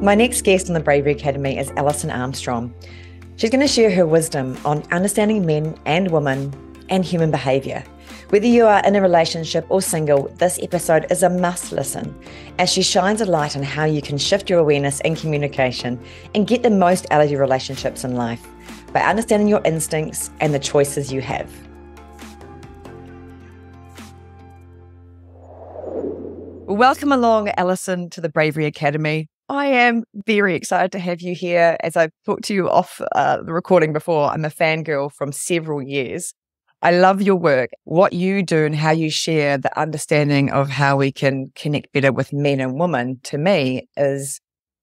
My next guest on the Bravery Academy is Alison Armstrong. She's going to share her wisdom on understanding men and women and human behaviour. Whether you are in a relationship or single, this episode is a must listen as she shines a light on how you can shift your awareness and communication and get the most out of your relationships in life by understanding your instincts and the choices you have. Welcome along, Alison, to the Bravery Academy. I am very excited to have you here. As I've talked to you off the recording before, I'm a fangirl from several years. I love your work, what you do and how you share the understanding of how we can connect better with men and women. To me is,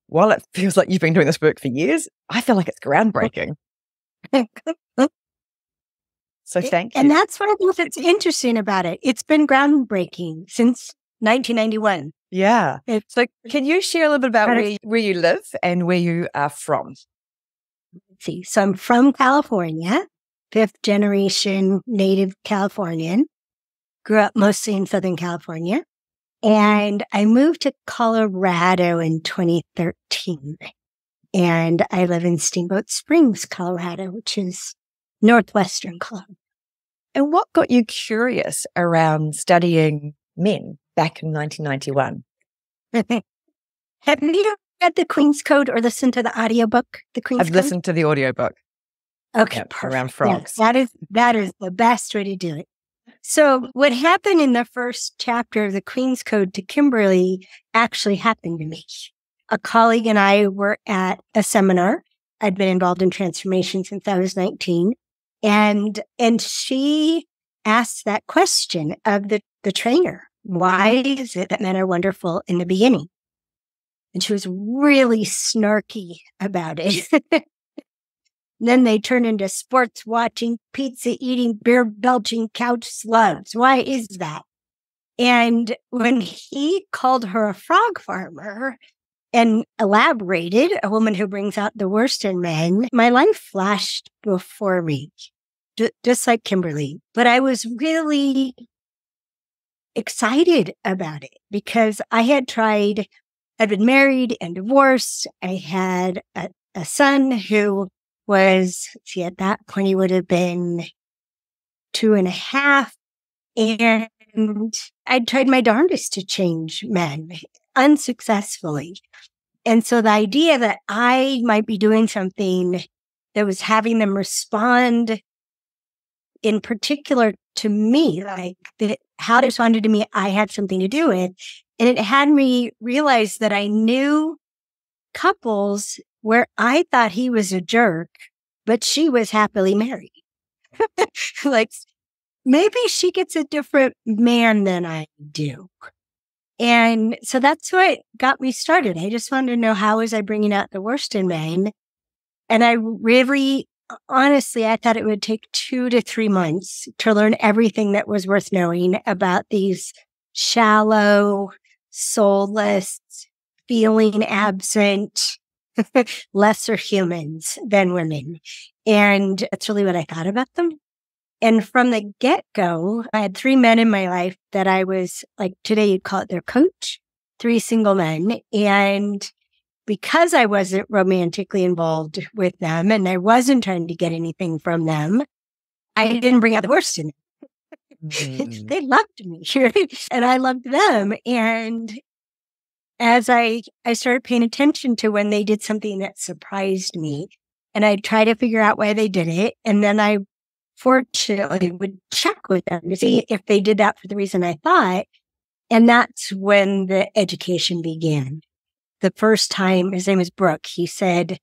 while it feels like you've been doing this work for years, I feel like it's groundbreaking. So thank you. And that's what I think that's interesting about it. It's been groundbreaking since 1991. Yeah. So can you share a little bit about where you live and where you are from? Let's see. So I'm from California, fifth generation native Californian. Grew up mostly in Southern California. And I moved to Colorado in 2013. And I live in Steamboat Springs, Colorado, which is northwestern Colorado. And what got you curious around studying men back in 1991? Have you read the Queen's Code or listened to the audiobook? I've listened to the audiobook. Okay, yep, around frogs. Yes, that is the best way to do it. So what happened in the first chapter of the Queen's Code to Kimberly actually happened to me. A colleague and I were at a seminar. I'd been involved in transformation since I was 19. And she asked that question of the trainer. Why is it that men are wonderful in the beginning? And she was really snarky about it. Then they turn into sports watching, pizza eating, beer belching, couch slugs. Why is that? And when he called her a frog farmer and elaborated, a woman who brings out the worst in men, my life flashed before me, just like Kimberly. But I was really excited about it because I'd been married and divorced. I had a son who was, at that point, he would have been 2.5. And I'd tried my darndest to change men unsuccessfully. And so the idea that I might be doing something that was having them respond in particular to me, like how they responded to me, I had something to do with. And it had me realize that I knew couples where I thought he was a jerk, but she was happily married. Like, maybe she gets a different man than I do. And so that's what got me started. I just wanted to know, how was I bringing out the worst in men? And I really, honestly, I thought it would take 2 to 3 months to learn everything that was worth knowing about these shallow, soulless, feeling absent, lesser humans than women. And that's really what I thought about them. And from the get-go, I had 3 men in my life that I was, like, today you'd call it their coach, 3 single men. And because I wasn't romantically involved with them and I wasn't trying to get anything from them, I didn't bring out the worst in them. They loved me, and I loved them. And as I started paying attention to when they did something that surprised me, and I'd try to figure out why they did it, and then I fortunately would check with them to see if they did that for the reason I thought. And that's when the education began. The first time, his name is Brooke, he said,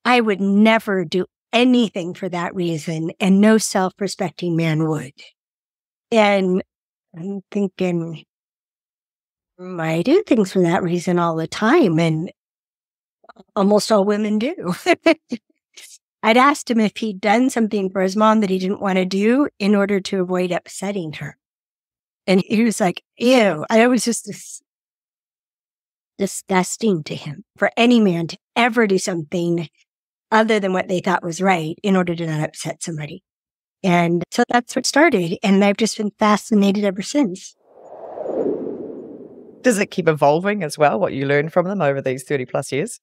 I would never do anything for that reason, and no self-respecting man would. And I'm thinking, I do things for that reason all the time, and almost all women do. I'd asked him if he'd done something for his mom that he didn't want to do in order to avoid upsetting her. And he was like, ew. I was just disgusting to him for any man to ever do something other than what they thought was right in order to not upset somebody. And so that's what started. And I've just been fascinated ever since. Does it keep evolving as well, what you learn from them over these 30 plus years?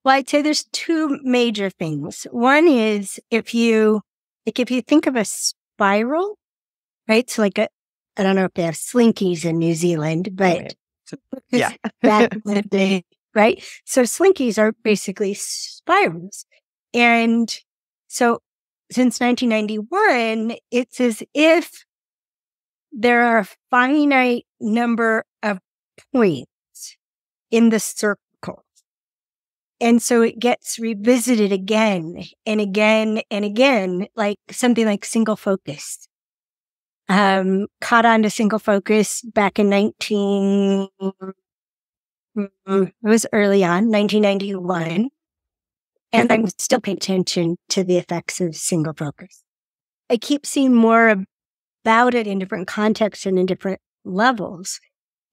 Well, I'd say there's two major things. One is if you think of a spiral, right? So I don't know if they have slinkies in New Zealand, but yeah. back in the day, right? So slinkies are basically spirals. And so since 1991, it's as if there are a finite number of points in the circle. And so it gets revisited again and again and again, like something like single focus. Caught on to single focus back in it was early on, 1991. And I'm still paying attention to the effects of single focus. I keep seeing more about it in different contexts and in different levels.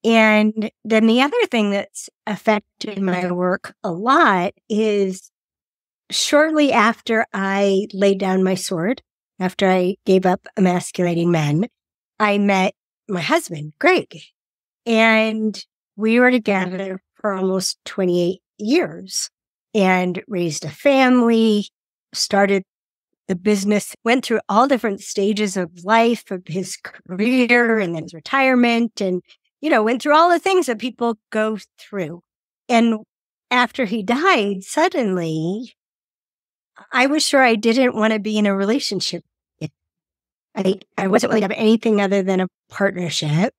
And then the other thing that's affected my work a lot is shortly after I laid down my sword, after I gave up emasculating men, I met my husband, Greg. And we were together for almost 28 years and raised a family, started the business, went through all different stages of life, of his career and then his retirement, and went through all the things that people go through. And after he died, suddenly, I was sure I didn't want to be in a relationship. I wasn't willing to have anything other than a partnership.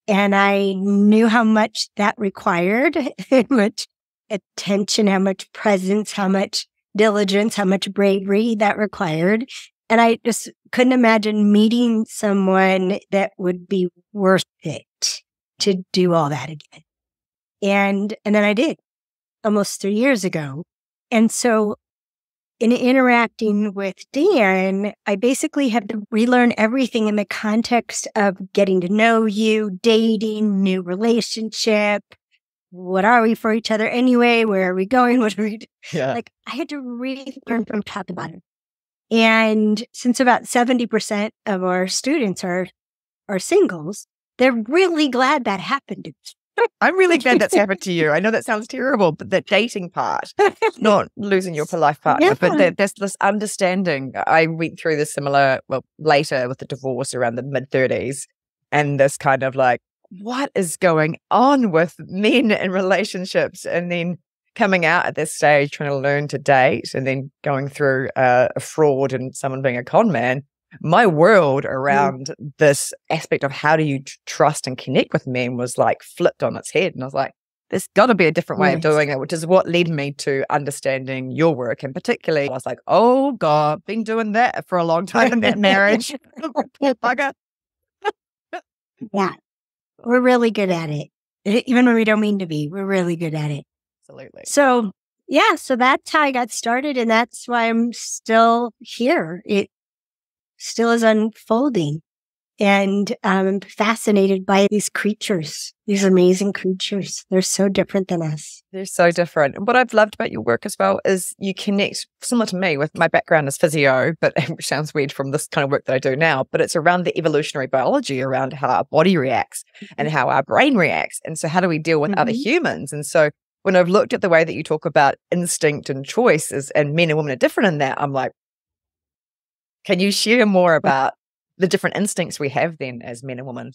And I knew how much that required, how much attention, how much presence, how much diligence, how much bravery that required. And I just couldn't imagine meeting someone that would be worth it to do all that again. And then I did almost 3 years ago. And so in interacting with Dan, I basically had to relearn everything in the context of getting to know you, dating, new relationship. What are we for each other anyway? Where are we going? What are we doing? Yeah. Like I had to really learn from top to bottom. And since about 70% of our students are singles, they're really glad that happened. I'm really glad that's happened to you. I know that sounds terrible, but that dating part, not losing your life partner, but there's this understanding. I went through this similar, later with the divorce around the mid-30s, and this kind of like, what is going on with men in relationships? And then coming out at this stage, trying to learn to date, and then going through a fraud and someone being a con man. My world around this aspect of how do you trust and connect with men was like flipped on its head. And I was like, there's got to be a different way of doing it, which is what led me to understanding your work. And particularly, I was like, oh God, been doing that for a long time in that marriage. Poor bugger. Yeah, we're really good at it. Even when we don't mean to be, we're really good at it. Absolutely. So, yeah, so that's how I got started. And that's why I'm still here. It still is unfolding. And I'm fascinated by these creatures, these amazing creatures. They're so different than us. They're so different. And what I've loved about your work as well is you connect, similar to me, with my background as physio, but it sounds weird from this kind of work that I do now, but it's around the evolutionary biology, around how our body reacts and how our brain reacts. And so how do we deal with other humans? And so when I've looked at the way that you talk about instinct and choices, and men and women are different in that, I'm like, can you share more about the different instincts we have then as men and women?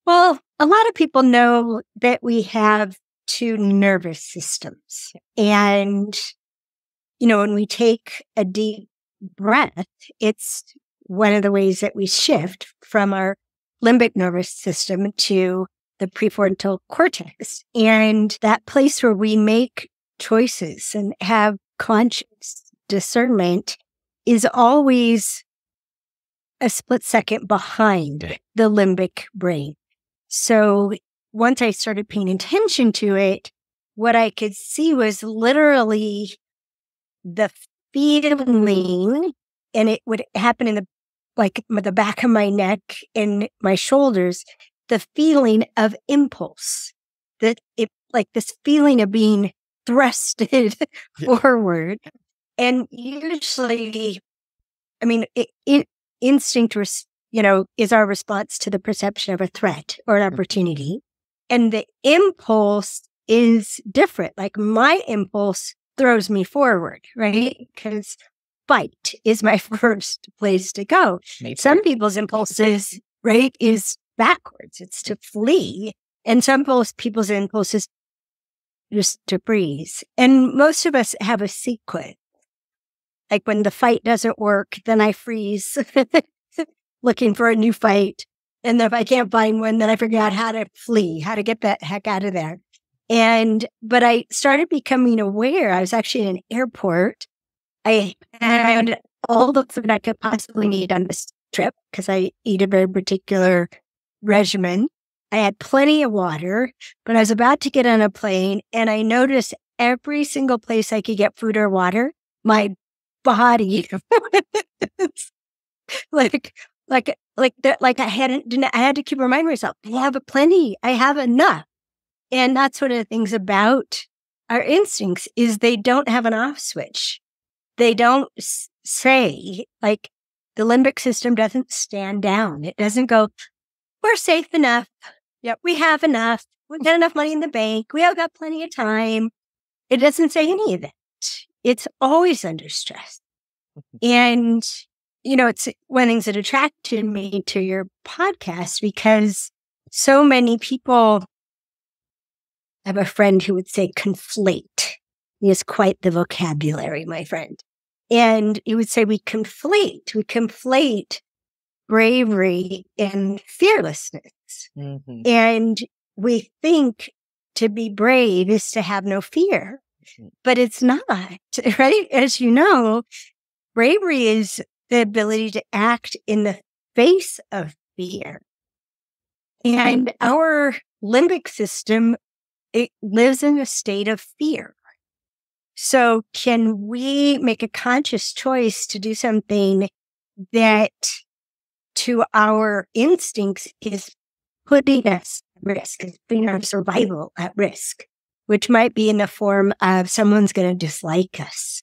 Well, a lot of people know that we have two nervous systems. And, when we take a deep breath, it's one of the ways that we shift from our limbic nervous system to the prefrontal cortex. And that place where we make choices and have conscious discernment is always a split second behind the limbic brain. So once I started paying attention to it, what I could see was literally the feeling, and it would happen in the back of my neck and my shoulders, the feeling of impulse, that it like this feeling of being thrusted forward. And usually, instinct, is our response to the perception of a threat or an opportunity. And the impulse is different. Like my impulse throws me forward, right? Because fight is my first place to go. Some people's impulses, right, is backwards. It's to flee. And some people's impulses just to freeze. And most of us have a sequence. Like when the fight doesn't work, then I freeze looking for a new fight. And then if I can't find one, then I figure out how to flee, how to get the heck out of there. But I started becoming aware. I was actually in an airport. I had all the food I could possibly need on this trip because I eat a very particular regimen. I had plenty of water, but I was about to get on a plane and I noticed every single place I could get food or water, my body I had to keep reminding myself, I have plenty, I have enough. And that's one of the things about our instincts is they don't have an off switch. They don't say, like, the limbic system doesn't stand down. It doesn't go, we're safe enough. Yep, we have enough. We've got enough money in the bank. We have got plenty of time. It doesn't say any of that. It's always under stress. And, it's one of the things that attracted me to your podcast because so many people, I have a friend who would say conflate. He has quite the vocabulary, my friend. And he would say we conflate bravery and fearlessness. Mm-hmm. And we think to be brave is to have no fear, but it's not, right? As you know, bravery is the ability to act in the face of fear. And our limbic system, it lives in a state of fear. So can we make a conscious choice to do something that to our instincts is putting us at risk, is putting our survival at risk, which might be in the form of someone's going to dislike us.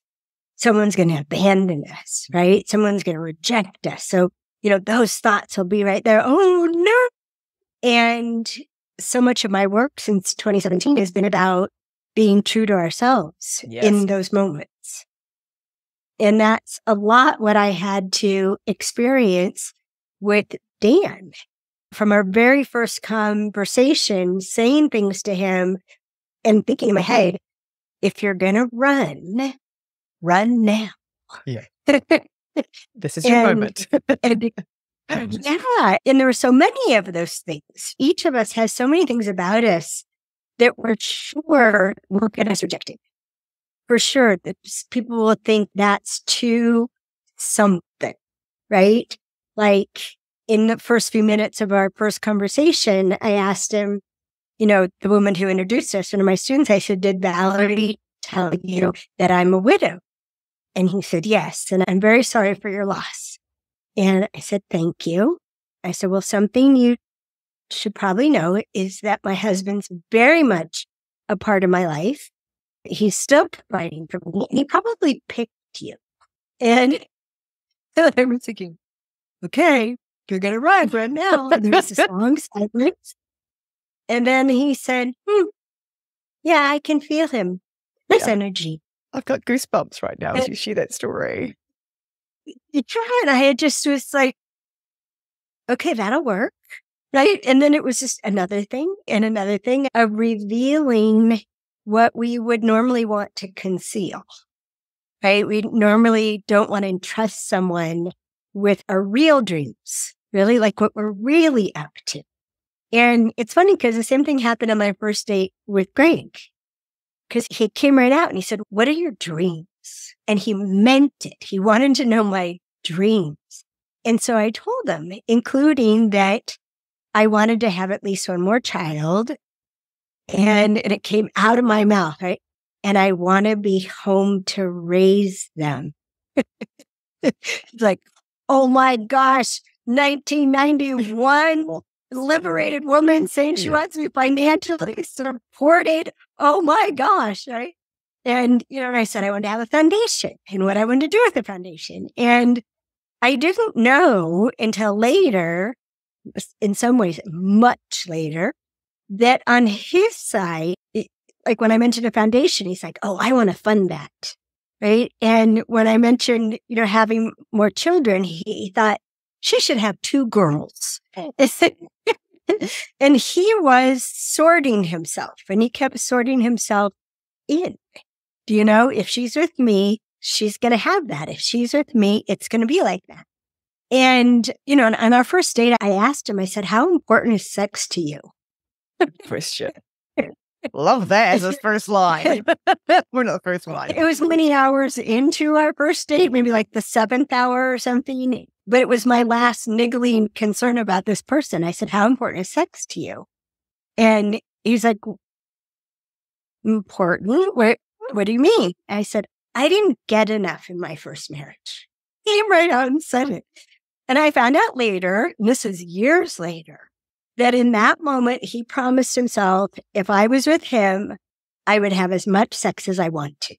Someone's going to abandon us, right? Someone's going to reject us. So, those thoughts will be right there. Oh, no. And so much of my work since 2017 has been about being true to ourselves in those moments. And that's a lot what I had to experience with Dan. From our very first conversation, saying things to him and thinking in my head, if you're going to run now. Yeah. This is your moment. Yeah. And there were so many of those things. Each of us has so many things about us that we're sure look at us rejecting. For sure, that people will think that's too something, right? Like in the first few minutes of our first conversation, I asked him, the woman who introduced us, one of my students, I said, did Valerie tell you that I'm a widow? And he said, yes. And I'm very sorry for your loss. And I said, thank you. I said, well, something you should probably know is that my husband's very much a part of my life. He's still providing for me. He probably picked you. And so I was thinking, okay, you're going to run right now. And there was this long silence. And then he said, yeah, I can feel him. This energy. I've got goosebumps right now as you share that story. You tried. I just was like, okay, that'll work. Right. And then it was just another thing and another thing of revealing what we would normally want to conceal. Right. We normally don't want to entrust someone with our real dreams, really, like what we're really up to. And it's funny because the same thing happened on my first date with Greg. Because he came right out and he said, what are your dreams? And he meant it. He wanted to know my dreams. And so I told him, including that I wanted to have at least one more child. And it came out of my mouth, right? And I want to be home to raise them. It's like, oh my gosh, 1991. Liberated woman saying she wants to be financially supported. Oh my gosh, right? And, I said I wanted to have a foundation and what I wanted to do with the foundation. And I didn't know until later, in some ways, much later, that on his side, Like when I mentioned a foundation, he's like, oh, I want to fund that. Right. And when I mentioned, having more children, he thought she should have 2 girls. And he was sorting himself, and he kept sorting himself in. If she's with me, she's going to have that. If she's with me, it's going to be like that. And, on our first date, I asked him, I said, how important is sex to you? Question. Love that as his first line. We're not the first line. It was many hours into our first date, maybe like the 7th hour or something. But it was my last niggling concern about this person. I said, how important is sex to you? And he's like, important? What do you mean? I said, I didn't get enough in my first marriage. He came right out and said it. And I found out later, and this is years later, that in that moment, he promised himself, if I was with him, I would have as much sex as I want to.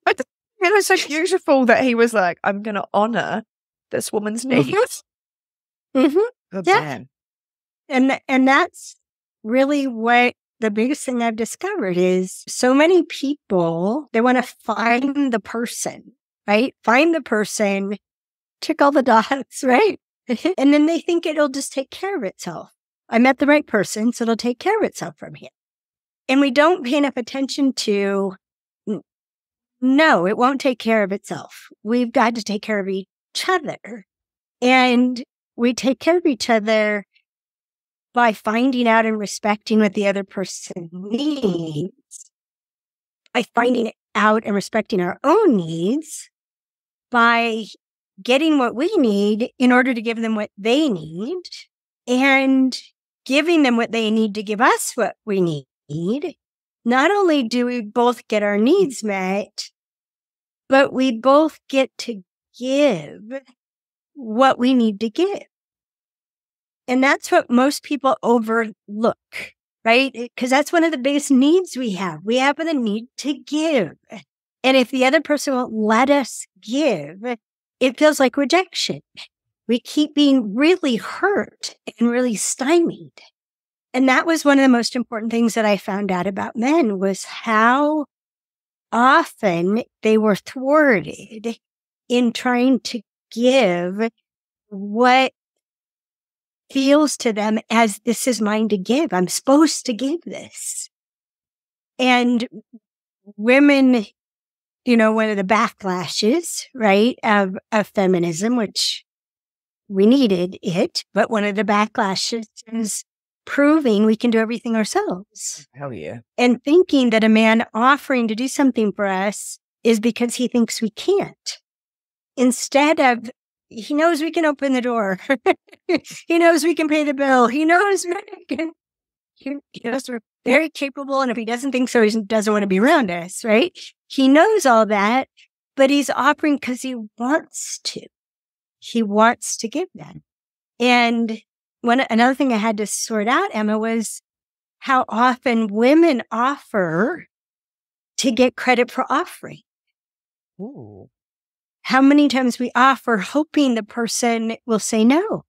It was so beautiful that he was like, I'm going to honor this woman's needs. Mm-hmm. Oh, yeah. And that's really what the biggest thing I've discovered is so many people, they want to find the person, right? Find the person, tick all the dots, right? And then they think it'll just take care of itself. I met the right person, so it'll take care of itself from here. And we don't pay enough attention to, no, it won't take care of itself. We've got to take care of each other. And we take care of each other by finding out and respecting what the other person needs, by finding out and respecting our own needs, by getting what we need in order to give them what they need, and giving them what they need to give us what we need. Not only do we both get our needs met, but we both get to give what we need to give. And that's what most people overlook, right? Because that's one of the biggest needs we have. We have the need to give. And if the other person won't let us give, it feels like rejection. We keep being really hurt and really stymied. And that was one of the most important things that I found out about men was how often they were thwarted in trying to give what feels to them as this is mine to give. I'm supposed to give this. And women, one of the backlashes, right, of feminism, which we needed it, but one of the backlashes is proving we can do everything ourselves. Hell yeah. And thinking that a man offering to do something for us is because he thinks we can't. Instead of, he knows we can open the door. He knows we can pay the bill. He knows we're very capable. And if he doesn't think so, he doesn't want to be around us, right? He knows all that, but he's offering because he wants to. He wants to give that. And another thing I had to sort out, Emma, was how often women offer to get credit for offering. Ooh. How many times we offer hoping the person will say no.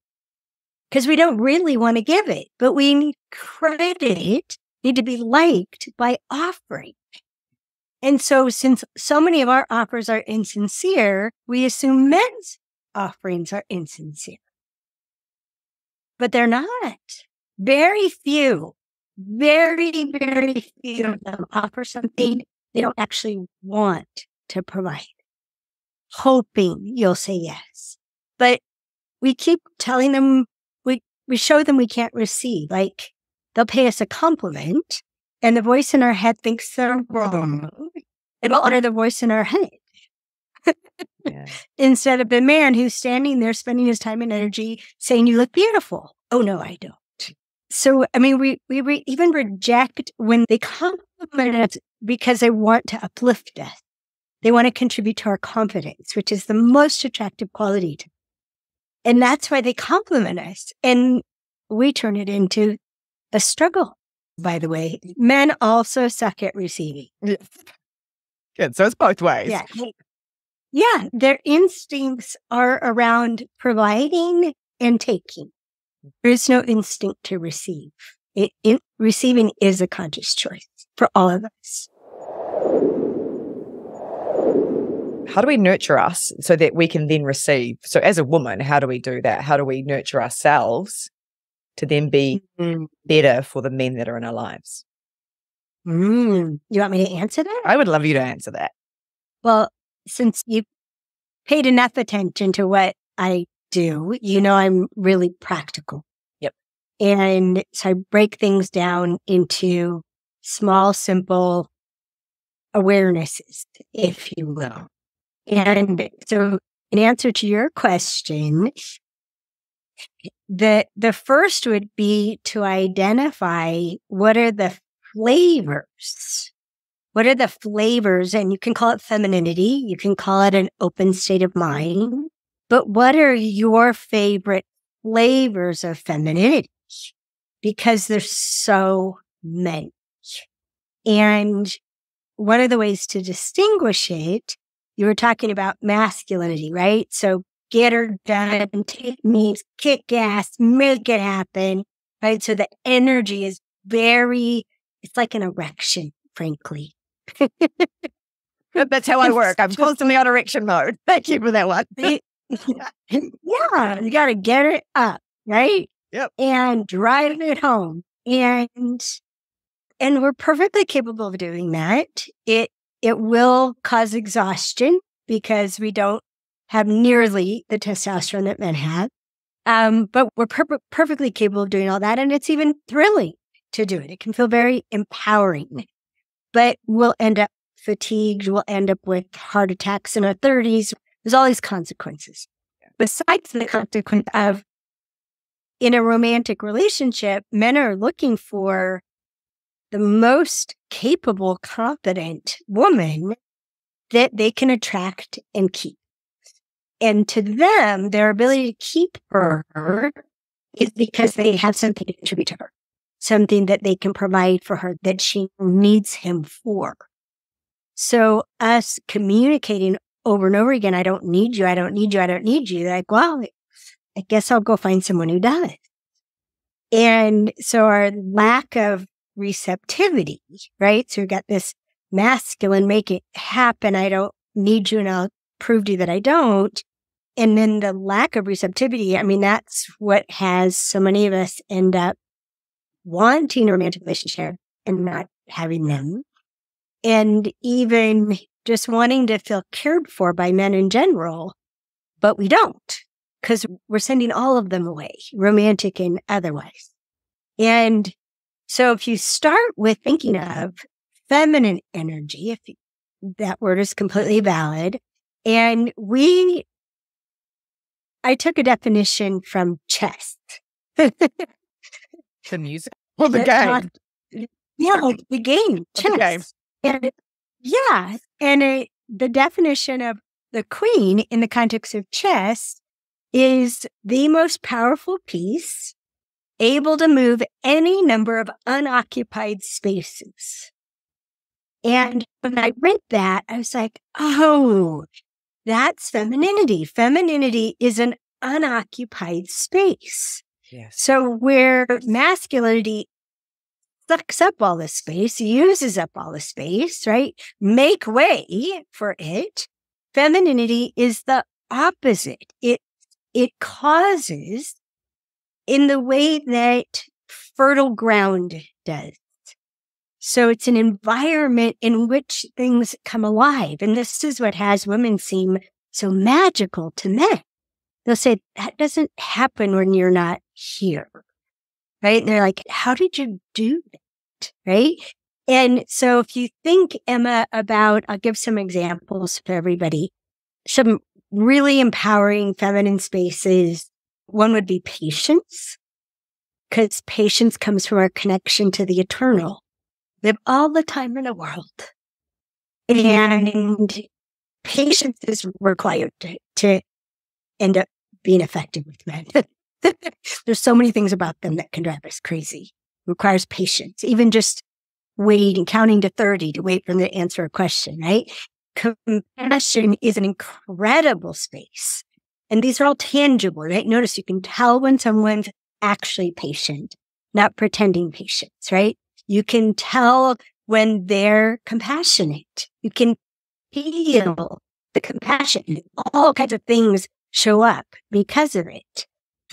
Because we don't really want to give it, but we need credit, need to be liked by offering. And so since so many of our offers are insincere, we assume men's offerings are insincere. But they're not. Very few, very, very few of them offer something they don't actually want to provide, hoping you'll say yes. But we keep telling them, we show them we can't receive. Like, they'll pay us a compliment, and the voice in our head thinks they're wrong. And we'll honor the voice in our head. Yeah. Instead of the man who's standing there spending his time and energy saying, you look beautiful. Oh, no, I don't. So, I mean, we even reject when they compliment us because they want to uplift us. They want to contribute to our confidence, which is the most attractive quality to them. And that's why they compliment us. And we turn it into a struggle, by the way. Men also suck at receiving. Yeah. Good. So it's both ways. Yeah. Yeah. Their instincts are around providing and taking. There is no instinct to receive. Receiving is a conscious choice for all of us. How do we nurture us so that we can then receive? So as a woman, how do we do that? How do we nurture ourselves to then be better for the men that are in our lives? You want me to answer that? I would love you to answer that. Well, since you paid enough attention to what I do, I'm really practical. Yep. And so I break things down into small, simple awarenesses, if you will. And so in answer to your question, the first would be to identify what are the flavors. What are the flavors? And you can call it femininity. You can call it an open state of mind. But what are your favorite flavors of femininity? Because there's so many. And one of the ways to distinguish it, you were talking about masculinity, right? So get her done, take me, kick ass, make it happen, right? So the energy is it's like an erection, frankly. That's how I work. I'm constantly on erection mode. Thank you for that one. Yeah, you got to get it up, right? Yep. And drive it home. And we're perfectly capable of doing that. It will cause exhaustion because we don't have nearly the testosterone that men have. But we're perfectly capable of doing all that. And it's even thrilling to do it. It can feel very empowering. But we'll end up fatigued. We'll end up with heart attacks in our 30s. There's all these consequences. Besides the consequence of, in a romantic relationship, men are looking for the most capable, competent woman that they can attract and keep. And to them, their ability to keep her is because they have something to contribute to her, something that they can provide for her that she needs him for. So us communicating over and over again, I don't need you, I don't need you, I don't need you. They're like, well, I guess I'll go find someone who does. And so our lack of receptivity, right? So we've got this masculine, make it happen. I don't need you and I'll prove to you that I don't. And then the lack of receptivity, I mean, that's what has so many of us end up wanting a romantic relationship and not having them. And even just wanting to feel cared for by men in general, but we don't because we're sending all of them away, romantic and otherwise. And so if you start with thinking of feminine energy, that word is completely valid. And I took a definition from chess. The music? Well, the game. The game, chess. The game. And yeah. And the definition of the queen in the context of chess is the most powerful piece able to move any number of unoccupied spaces. And when I read that, I was like, oh, that's femininity. Femininity is an unoccupied space. Yes. So where masculinity sucks up all the space, uses up all the space, right? Make way for it. Femininity is the opposite. It causes in the way that fertile ground does. So it's an environment in which things come alive. And this is what has women seem so magical to men. They'll say, that doesn't happen when you're not here. Right? And they're like, how did you do that? Right? And so if you think, Emma, about, I'll give some examples for everybody, some really empowering feminine spaces. One would be patience, because patience comes from our connection to the eternal. We have all the time in the world. And patience is required to end up being effective with men. There's so many things about them that can drive us crazy. It requires patience, even just waiting, counting to 30 to wait for them to answer a question, right? Compassion is an incredible space. And these are all tangible, right? Notice you can tell when someone's actually patient. not pretending patience, right? You can tell when they're compassionate. You can feel the compassion. All kinds of things show up because of it.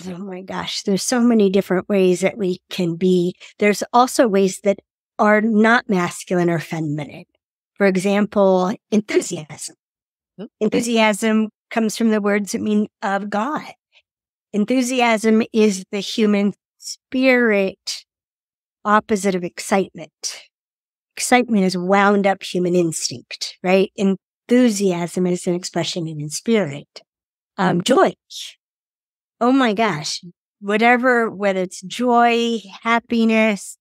Oh my gosh, there's so many different ways that we can be. There's also ways that are not masculine or feminine. For example, enthusiasm. Enthusiasm comes from the words that mean of God. Enthusiasm is the human spirit opposite of excitement. Excitement is wound up human instinct, right? Enthusiasm is an expression in spirit. Joy. Oh my gosh. Whether it's joy, happiness,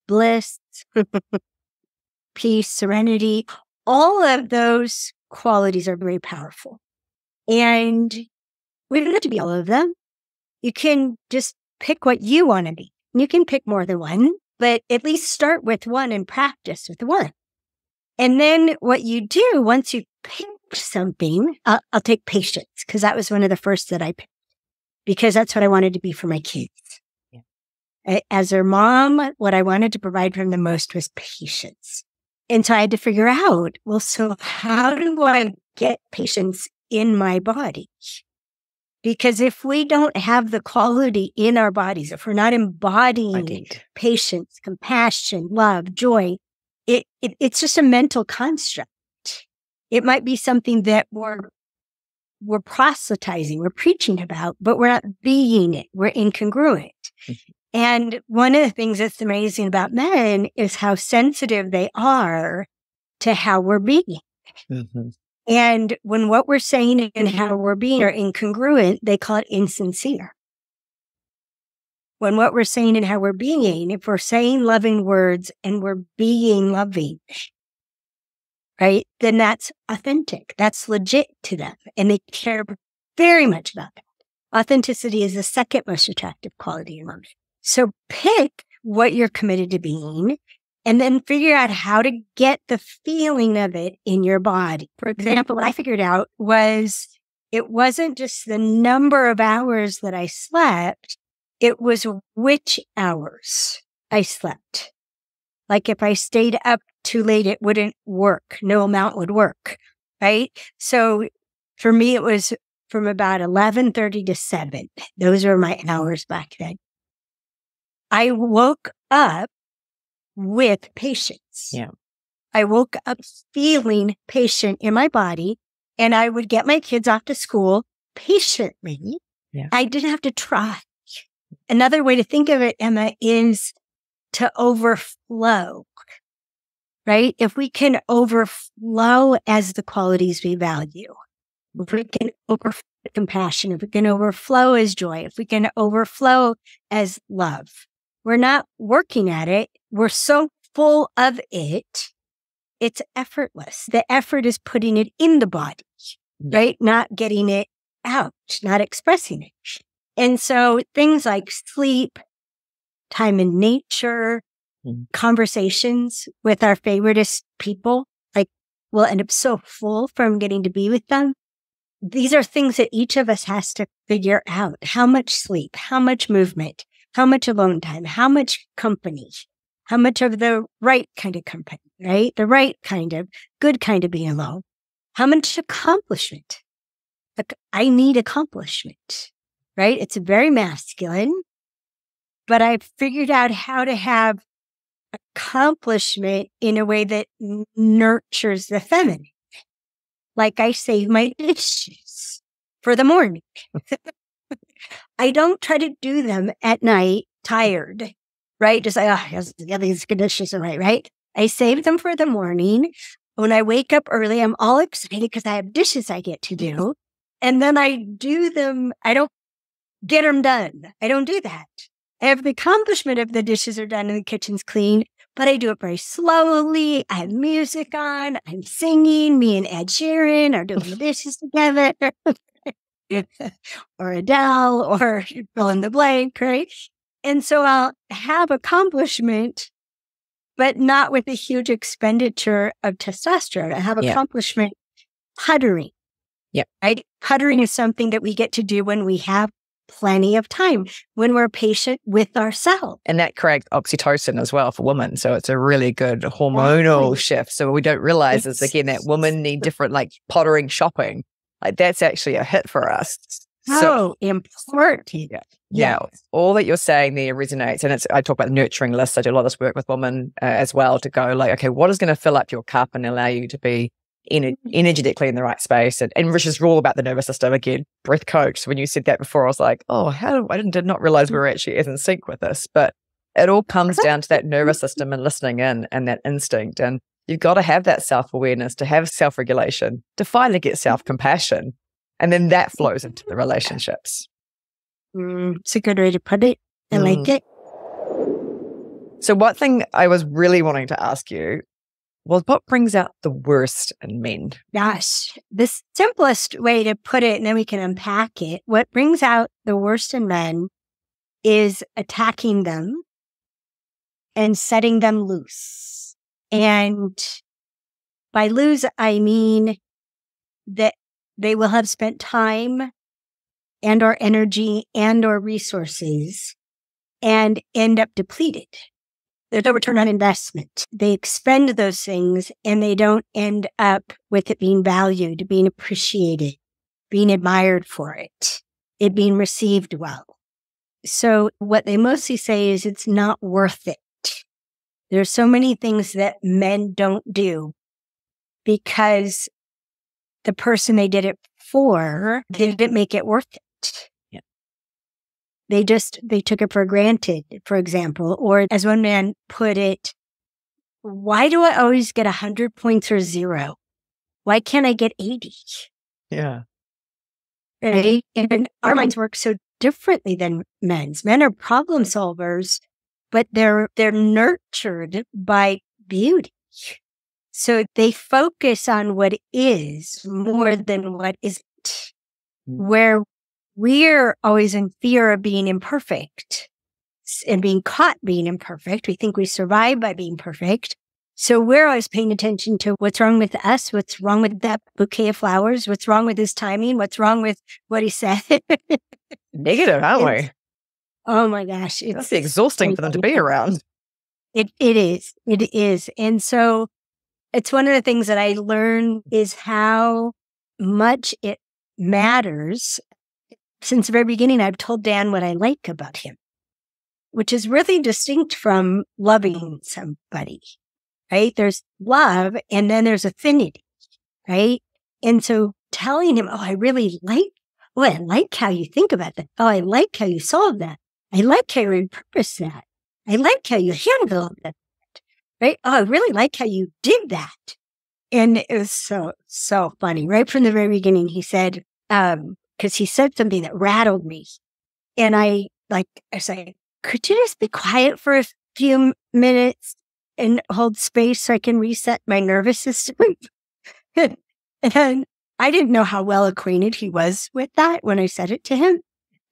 bliss, peace, serenity, all of those qualities are very powerful. And we don't have to be all of them. You can just pick what you want to be. You can pick more than one, but at least start with one and practice with one. And then what you do once you pick something, I'll take patience, because that was one of the first that I picked, because that's what I wanted to be for my kids. Yeah. As their mom, what I wanted to provide for them the most was patience. And so I had to figure out, well, so how do I get patience in my body? Because if we don't have the quality in our bodies, if we're not embodying patience, compassion, love, joy, it's just a mental construct. It might be something that we're proselytizing, we're preaching about, but we're not being it. We're incongruent. And one of the things that's amazing about men is how sensitive they are to how we're being. And when what we're saying and how we're being are incongruent, they call it insincere. When what we're saying and how we're being, if we're saying loving words and we're being loving, right, then that's authentic. That's legit to them. And they care very much about that. Authenticity is the second most attractive quality in women. So pick what you're committed to being, and then figure out how to get the feeling of it in your body. For example, what I figured out was it wasn't just the number of hours that I slept, it was which hours I slept. Like if I stayed up too late, it wouldn't work. No amount would work, right? So for me, it was from about 11:30 to 7. Those are my hours back then. I woke up with patience. Yeah. I woke up feeling patient in my body, and I would get my kids off to school patiently. Yeah. I didn't have to try. Another way to think of it, Emma, is to overflow, right? If we can overflow as the qualities we value, if we can overflow compassion, if we can overflow as joy, if we can overflow as love, we're not working at it. We're so full of it, it's effortless. The effort is putting it in the body, right? Not getting it out, not expressing it. And so things like sleep, time in nature, conversations with our favoriteest people, like we'll end up so full from getting to be with them. These are things that each of us has to figure out. How much sleep, how much movement, how much alone time, how much company, how much of the right kind of company, right? The right kind of, good kind of being alone. How much accomplishment? Like, I need accomplishment, right? It's very masculine, but I've figured out how to have accomplishment in a way that nurtures the feminine. Like I save my dishes for the morning. I don't try to do them at night tired, right? Just like, yeah, these dishes are right? I save them for the morning. When I wake up early, I'm all excited because I have dishes I get to do. And then I do them. I don't get them done. I don't do that. I have the accomplishment of the dishes are done and the kitchen's clean, but I do it very slowly. I have music on. I'm singing. Me and Ed Sheeran are doing the dishes together. Or Adele, or fill in the blank, right? And so I'll have accomplishment, but not with a huge expenditure of testosterone. I have accomplishment puttering. Yep. Right? Puttering is something that we get to do when we have plenty of time, when we're patient with ourselves. And that creates oxytocin as well for women. So it's a really good hormonal shift. So we don't realize is again that women need different like pottering shopping. Like that's actually a hit for us. So important. Yeah. All that you're saying there resonates. And I talk about the nurturing list. I do a lot of this work with women as well to go like, okay, what is going to fill up your cup and allow you to be energetically in the right space? And which is all about the nervous system. Again, breath coach. So when you said that before, I was like, oh, I did not realize we were actually as in sync with this. But it all comes down to that nervous system and listening in and that instinct. And you've got to have that self-awareness, to have self-regulation, to finally get self-compassion. And then that flows into the relationships. It's a good way to put it. I like it. So one thing I was really wanting to ask you was what brings out the worst in men? Gosh, the simplest way to put it, and then we can unpack it. What brings out the worst in men is attacking them and setting them loose. And by loose, I mean that they will have spent time and or energy and or resources and end up depleted. There's no return on investment. They expend those things and they don't end up with it being valued, being appreciated, being admired for it being received well. So what they mostly say is it's not worth it. There's so many things that men don't do because the person they did it for didn't make it worth it. Yeah. They took it for granted, for example. Or as one man put it, why do I always get 100 points or 0? Why can't I get 80? Yeah. Right? And our minds work so differently than men's. Men are problem solvers, but they're nurtured by beauty. So they focus on what is more than what isn't. Where we're always in fear of being imperfect and being caught being imperfect. We think we survive by being perfect. So we're always paying attention to what's wrong with us, what's wrong with that bouquet of flowers, what's wrong with his timing, what's wrong with what he said. Negative, aren't we? Oh my gosh. That's exhausting for them to be around. It is. It is. And so it's one of the things that I learned is how much it matters. Since the very beginning, I've told Dan what I like about him, which is really distinct from loving somebody, right? There's love and then there's affinity, right? And so telling him, I like how you think about that. Oh, I like how you solve that. I like how you repurpose that. I like how you handle that. Right? Oh, I really like how you did that. And it was so funny. Right from the very beginning, he said, because he said something that rattled me. And I say, could you just be quiet for a few minutes and hold space so I can reset my nervous system? And I didn't know how well acquainted he was with that when I said it to him.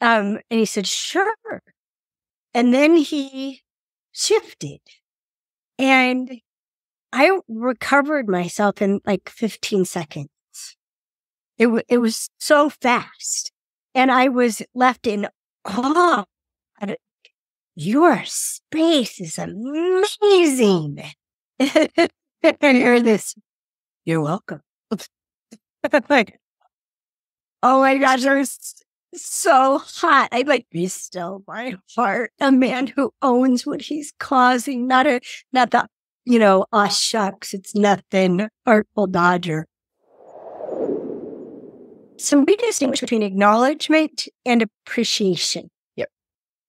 And he said, sure. And then he shifted. And I recovered myself in like 15 seconds. It was so fast. And I was left in awe. Your space is amazing. And hear this, you're welcome. Like, oh my gosh, it was so hot. I'm like, be still my heart. A man who owns what he's causing, not the, aw shucks, it's nothing, artful dodger. So we distinguish between acknowledgement and appreciation. Yep.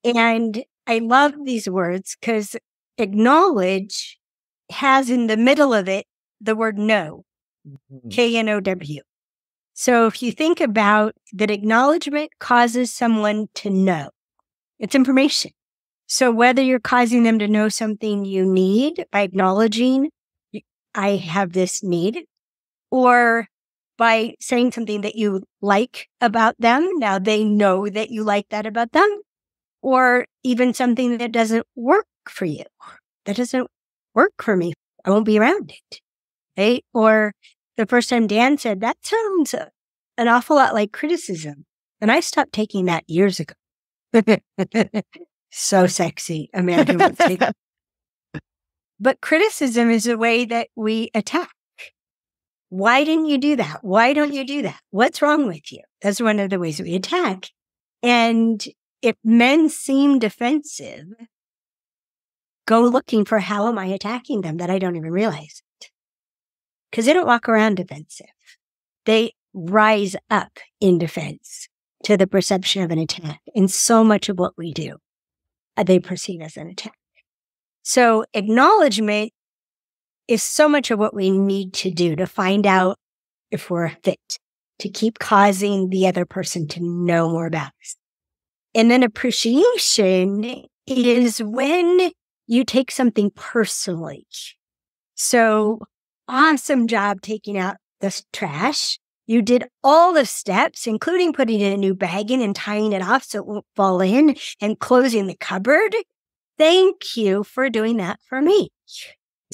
And I love these words because acknowledge has in the middle of it the word know, K-N-O-W. So if you think about that, acknowledgement causes someone to know. It's information. So whether you're causing them to know something you need by acknowledging, I have this need, or by saying something that you like about them, now they know that you like that about them, or even something that doesn't work for you. That doesn't work for me. I won't be around it. Right? Or the first time Dan said, that sounds an awful lot like criticism. And I stopped taking that years ago. So sexy, a man who would say that. But criticism is a way that we attack. Why didn't you do that? Why don't you do that? What's wrong with you? That's one of the ways we attack. And if men seem defensive, go looking for how am I attacking them that I don't even realize it. Because they don't walk around defensive. They rise up in defense to the perception of an attack. And so much of what we do, they perceive as an attack. So acknowledgement is so much of what we need to do to find out if we're a fit, to keep causing the other person to know more about us. And then appreciation is when you take something personally. So awesome job taking out the trash. You did all the steps, including putting in a new bag in and tying it off so it won't fall in and closing the cupboard. Thank you for doing that for me.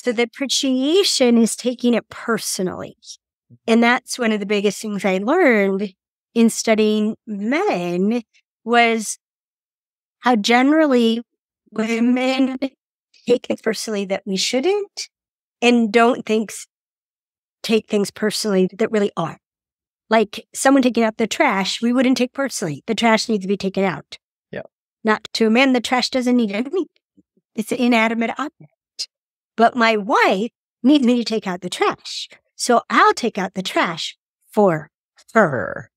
So the appreciation is taking it personally. And that's one of the biggest things I learned in studying men was how generally women take things personally that we shouldn't and don't take things personally that really are. Like someone taking out the trash, we wouldn't take personally. The trash needs to be taken out. Yeah. Not to a man, the trash doesn't need anything. It's an inanimate object. But my wife needs me to take out the trash. So I'll take out the trash for her.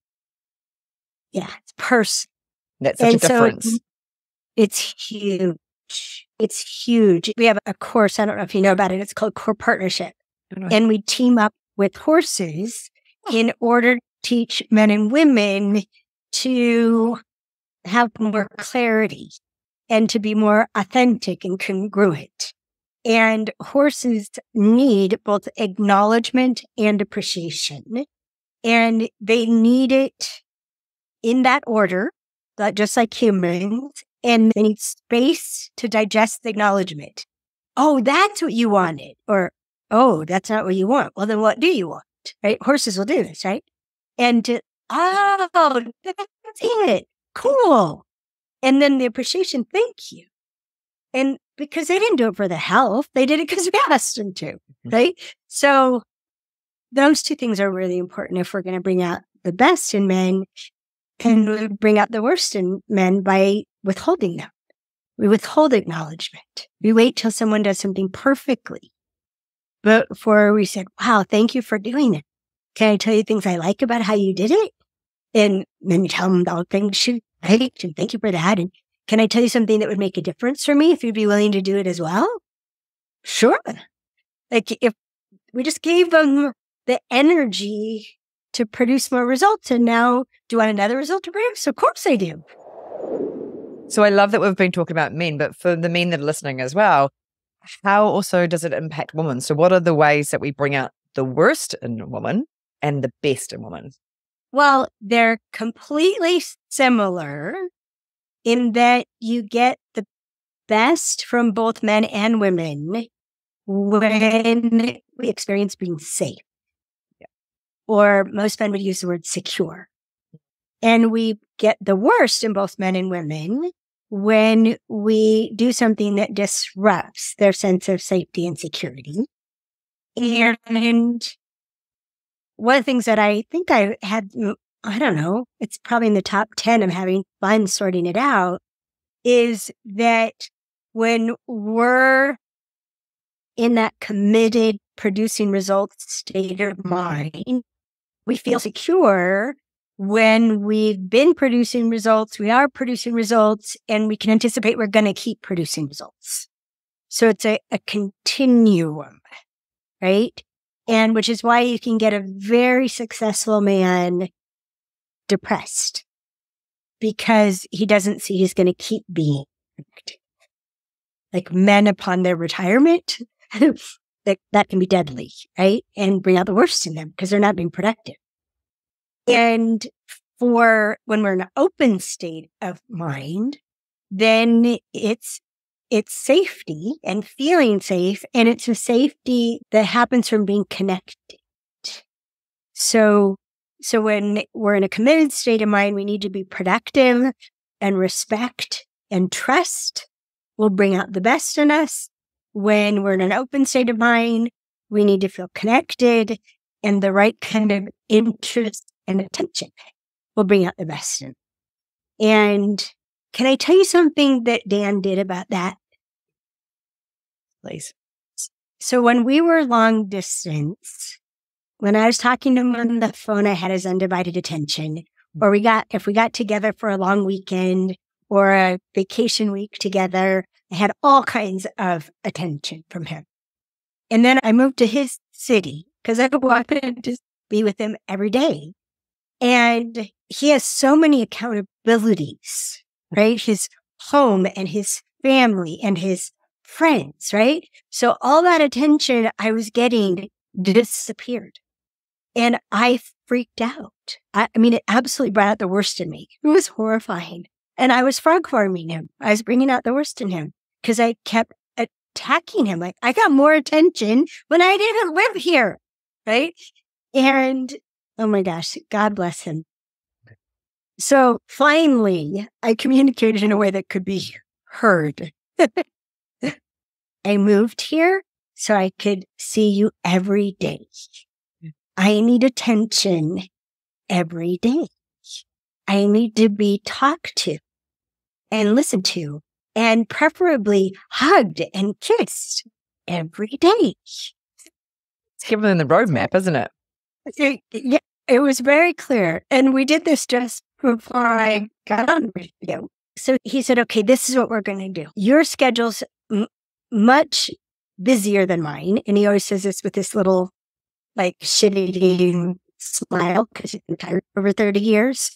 Yeah, it's personal. That's such a difference. So it's huge. It's huge. We have a course, I don't know if you know about it, it's called Core Partnership. And we team up with horses in order to teach men and women to have more clarity and to be more authentic and congruent. And horses need both acknowledgement and appreciation. And they need it in that order, just like humans. And they need space to digest the acknowledgement. Oh, that's what you wanted. Or, oh, that's not what you want. Well, then what do you want? Right? Horses will do this, right? And oh, that's it. Cool. And then the appreciation, thank you. And because they didn't do it for the health, they did it because we asked them to, right? So those two things are really important if we're going to bring out the best in men and bring out the worst in men by withholding them. We withhold acknowledgement. We wait till someone does something perfectly before we said, wow, thank you for doing it. Can I tell you things I like about how you did it? And then you tell them all things you liked and thank you for that. And can I tell you something that would make a difference for me if you'd be willing to do it as well? Sure. Like if we just gave them the energy to produce more results and now do you want another result to produce? Of course I do. So I love that we've been talking about men, but for the men that are listening as well, how also does it impact women? So what are the ways that we bring out the worst in women and the best in women? Well, they're completely similar in that you get the best from both men and women when we experience being safe. Yeah. Or most men would use the word secure. And we get the worst in both men and women when we do something that disrupts their sense of safety and security. And one of the things that I think I had, I don't know, it's probably in the top 10 of having fun sorting it out, is that when we're in that committed producing results state of mind, we feel secure when we've been producing results, we are producing results, and we can anticipate we're going to keep producing results. So it's a continuum, right? And which is why you can get a very successful man depressed because he doesn't see he's going to keep being productive. Like men upon their retirement, that can be deadly, right? And bring out the worst in them because they're not being productive. And for when we're in an open state of mind, then it's safety and feeling safe. And it's a safety that happens from being connected. So So when we're in a committed state of mind, we need to be productive, and respect and trust will bring out the best in us. When we're in an open state of mind, we need to feel connected, and the right kind of interest and attention will bring out the best in us. And can I tell you something that Dan did about that? Please. So when we were long distance, when I was talking to him on the phone, I had his undivided attention. Or if we got together for a long weekend or a vacation week together, I had all kinds of attention from him. And then I moved to his city because I wanted to just be with him every day. And he has so many accountabilities, right? His home and his family and his friends, right? So all that attention I was getting disappeared. And I freaked out. I mean, it absolutely brought out the worst in me. It was horrifying. And I was frog farming him. I was bringing out the worst in him because I kept attacking him. Like, I got more attention when I didn't live here, right? And oh my gosh, God bless him. So finally, I communicated in a way that could be heard. I moved here so I could see you every day. I need attention every day. I need to be talked to and listened to and preferably hugged and kissed every day. It's given in the roadmap, isn't it? Yeah, it was very clear. And we did this just before I got on with you. So he said, okay, this is what we're going to do. Your schedule's much busier than mine. And he always says this with this little like shitty smile because he's been retired over 30 years,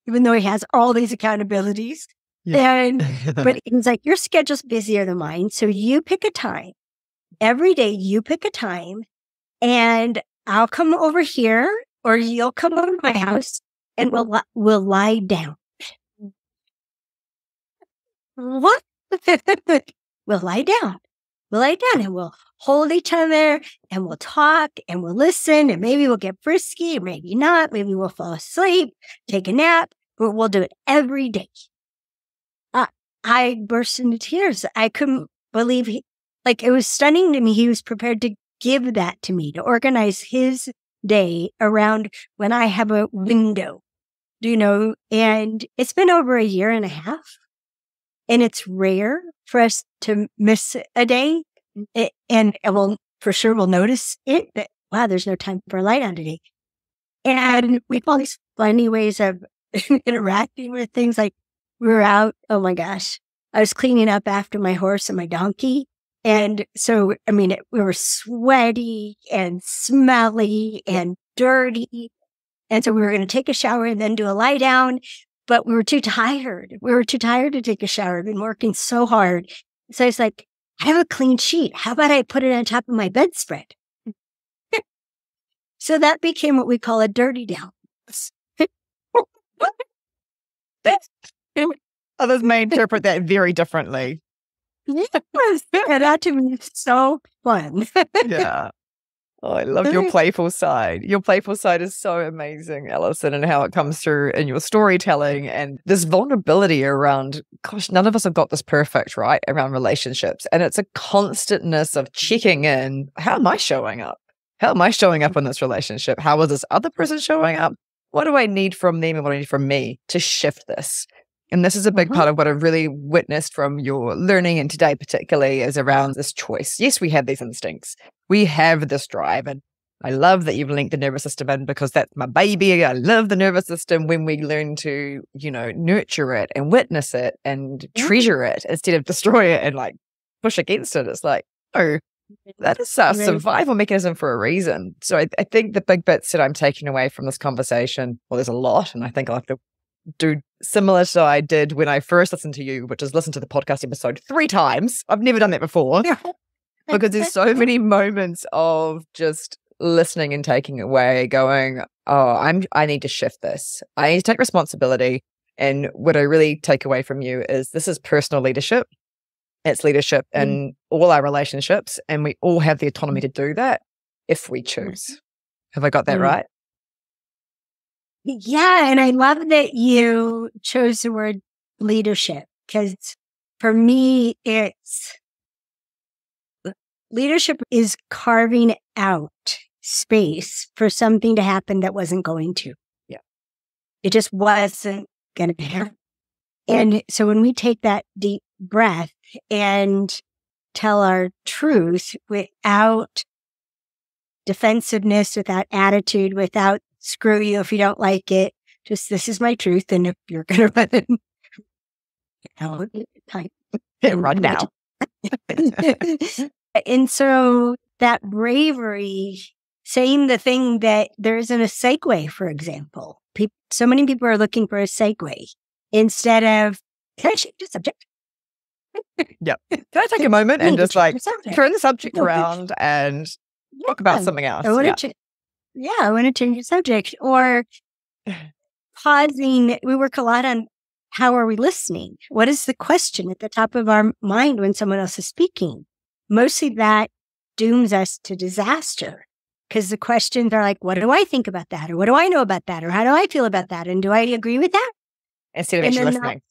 even though he has all these accountabilities. Yeah. But he's like, your schedule's busier than mine. So you pick a time. Every day you pick a time and I'll come over here or you'll come over to my house and we'll lie down. What? We'll lie down. We'll lie down and we'll hold each other and we'll talk and we'll listen and maybe we'll get frisky, maybe not. Maybe we'll fall asleep, take a nap, but we'll do it every day. I burst into tears. I couldn't believe it was stunning to me. He was prepared to give that to me, to organize his day around when I have a window, and it's been over 1.5 years. And it's rare for us to miss a day. And we'll notice it that, wow, there's no time for a light on today. And we have all these funny ways of interacting with things. Like we were out, oh my gosh, I was cleaning up after my horse and my donkey. And so, we were sweaty and smelly and dirty. And so we were going to take a shower and then do a lie down. But we were too tired. We were too tired to take a shower. I've been working so hard. So I was like, I have a clean sheet. How about I put it on top of my bedspread? So that became what we call a dirty down. Others may interpret that very differently. Yes, and that to me is so fun. Yeah. Oh, I love your playful side. Your playful side is so amazing, Alison, and how it comes through in your storytelling and this vulnerability around, gosh, none of us have got this perfect, right, around relationships. And it's a constantness of checking in. How am I showing up? How am I showing up in this relationship? How is this other person showing up? What do I need from them and what do I need from me to shift this? And this is a big part of what I've really witnessed from your learning, and today particularly, is around this choice. Yes, we have these instincts. We have this drive. And I love that you've linked the nervous system in because that's my baby. I love the nervous system when we learn to, nurture it and witness it and treasure it instead of destroy it and like push against it. It's like, oh, that is a survival mechanism for a reason. So I think the big bits that I'm taking away from this conversation, well, there's a lot, and I think I'll have to do similar to what I did when I first listened to you, which is listen to the podcast episode 3 times. I've never done that before because there's so many moments of just listening and taking away, going, oh, I need to shift this. I need to take responsibility. And what I really take away from you is this is personal leadership. It's leadership in all our relationships, and we all have the autonomy to do that if we choose. Have I got that right? Yeah. And I love that you chose the word leadership, because for me, leadership is carving out space for something to happen that wasn't going to. Yeah. It just wasn't going to happen. And so when we take that deep breath and tell our truth without defensiveness, without attitude, without screw you if you don't like it, just this is my truth. And if you're going to run it, run now. And so that bravery, saying the thing that there isn't a segue, for example. So many people are looking for a segue instead of, can I change the subject? Yep. Can I take a moment and just like turn the subject around and talk about something else? I want to change the subject. Or pausing. We work a lot on how are we listening? What is the question at the top of our mind when someone else is speaking? Mostly that dooms us to disaster, because the questions are like, what do I think about that? Or what do I know about that? Or how do I feel about that? And do I agree with that? Instead of actually listening.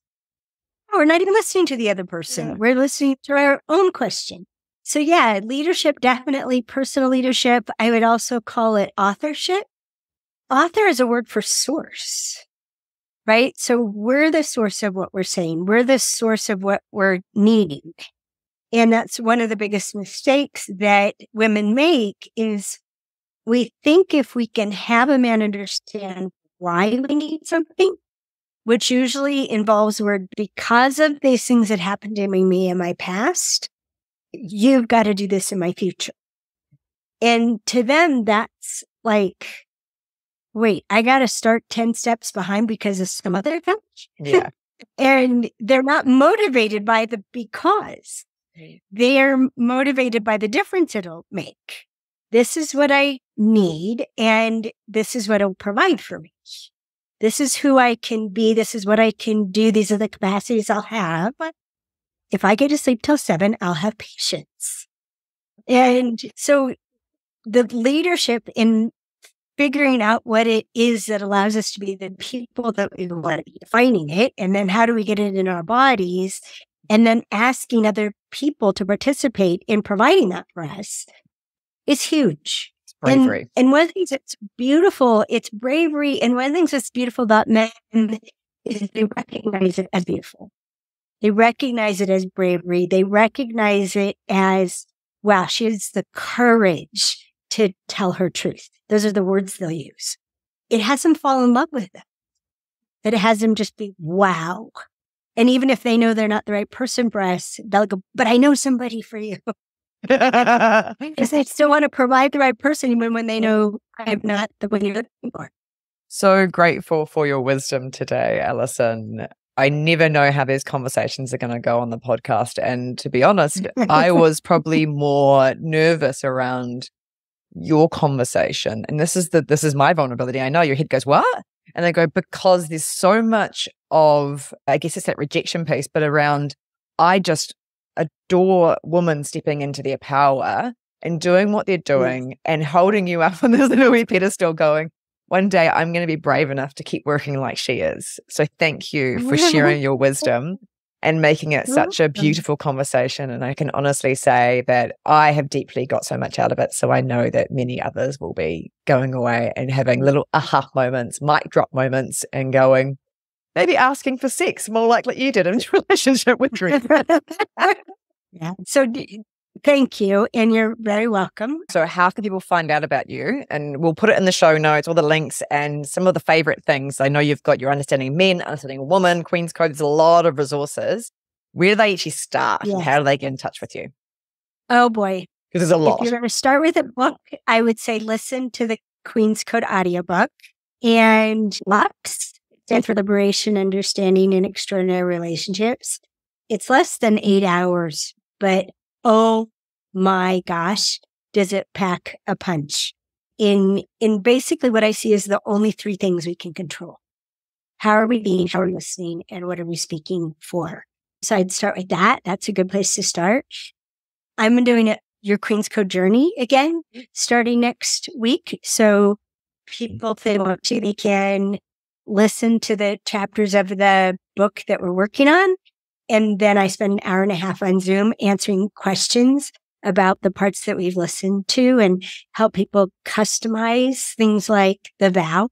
We're not even listening to the other person. Yeah. We're listening to our own question. So yeah, leadership, definitely personal leadership. I would also call it authorship. Author is a word for source, right? So we're the source of what we're saying. We're the source of what we're needing. And that's one of the biggest mistakes that women make is we think if we can have a man understand why we need something, which usually involves the word, because of these things that happened to me in my past, you've got to do this in my future. And to them, that's like, wait, I got to start 10 steps behind because of some other coach. Yeah. And they're not motivated by the because. They are motivated by the difference it'll make. This is what I need, and this is what it'll provide for me. This is who I can be. This is what I can do. These are the capacities I'll have. If I get to sleep till 7, I'll have patience. And so the leadership in figuring out what it is that allows us to be the people that we want to be, defining it, and then how do we get it in our bodies, and then asking other people to participate in providing that for us is huge. It's bravery. And one of the things that's beautiful, it's bravery. And one of the things that's beautiful about men is they recognize it as beautiful. They recognize it as bravery. They recognize it as, wow, she has the courage to tell her truth. Those are the words they'll use. It has them fall in love with them. That it has them just be, wow. And even if they know they're not the right person for us, they'll go, but I know somebody for you. Because they still want to provide the right person even when they know I'm not the one you're looking for. So grateful for your wisdom today, Alison. I never know how these conversations are going to go on the podcast. And to be honest, I was probably more nervous around your conversation. And this is my vulnerability. I know your head goes, what? And I go, because there's so much of, I guess it's that rejection piece, but around, I just adore women stepping into their power and doing what they're doing and holding you up on this little wee pedestal going, one day I'm going to be brave enough to keep working like she is. So thank you for sharing your wisdom and making it such a beautiful conversation. And I can honestly say that I have deeply got so much out of it. So I know that many others will be going away and having little aha moments, mic drop moments, and going, maybe asking for sex more like you did in your relationship with Drew. Yeah. So thank you. And you're very welcome. So how can people find out about you? And we'll put it in the show notes, all the links and some of the favorite things. I know you've got your Understanding Men, Understanding Women, Queen's Code. There's a lot of resources. Where do they actually start? Yes. And how do they get in touch with you? Oh, boy. Because there's a lot. If you're going to start with a book, I would say listen to the Queen's Code audiobook. And LUX stands for Liberation, Understanding, and Extraordinary Relationships. It's less than 8 hours, but oh my gosh, does it pack a punch. In basically what I see is the only 3 things we can control. How are we being, how are we listening, and what are we speaking for? So I'd start with that. That's a good place to start. I'm doing your Queen's Code journey again, starting next week. So people, if they want to, they can listen to the chapters of the book that we're working on. And then I spend an hour and a half on Zoom answering questions about the parts that we've listened to and help people customize things like the vow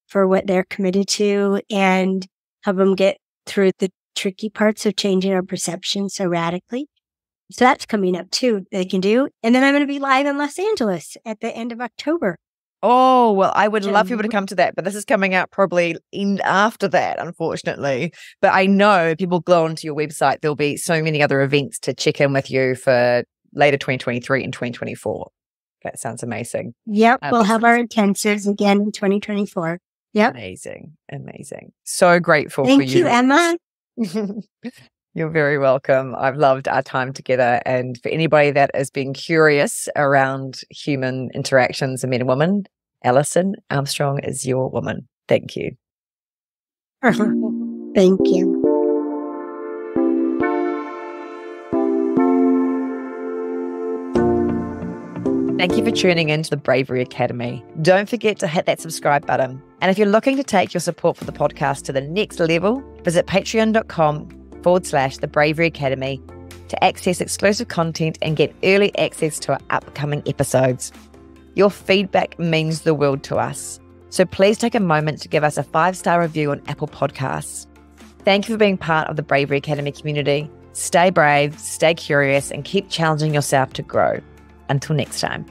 for what they're committed to and help them get through the tricky parts of changing our perception so radically. So that's coming up too, they can do. And then I'm going to be live in Los Angeles at the end of October. Oh, well, I would love people to come to that, but this is coming out probably after that, unfortunately. But I know people go onto your website, there'll be so many other events to check in with you for later 2023 and 2024. That sounds amazing. Yep. We'll have our intensives again in 2024. Yep. Amazing. Amazing. So grateful for you. Thank you, Emma. You're very welcome. I've loved our time together. And for anybody that has been curious around human interactions and men and women, Alison Armstrong is your woman. Thank you. Thank you. Thank you for tuning in to the Bravery Academy. Don't forget to hit that subscribe button. And if you're looking to take your support for the podcast to the next level, visit patreon.com/the Bravery Academy to access exclusive content and get early access to our upcoming episodes. Your feedback means the world to us. So please take a moment to give us a 5-star review on Apple Podcasts. Thank you for being part of the Bravery Academy community. Stay brave, stay curious, and keep challenging yourself to grow. Until next time.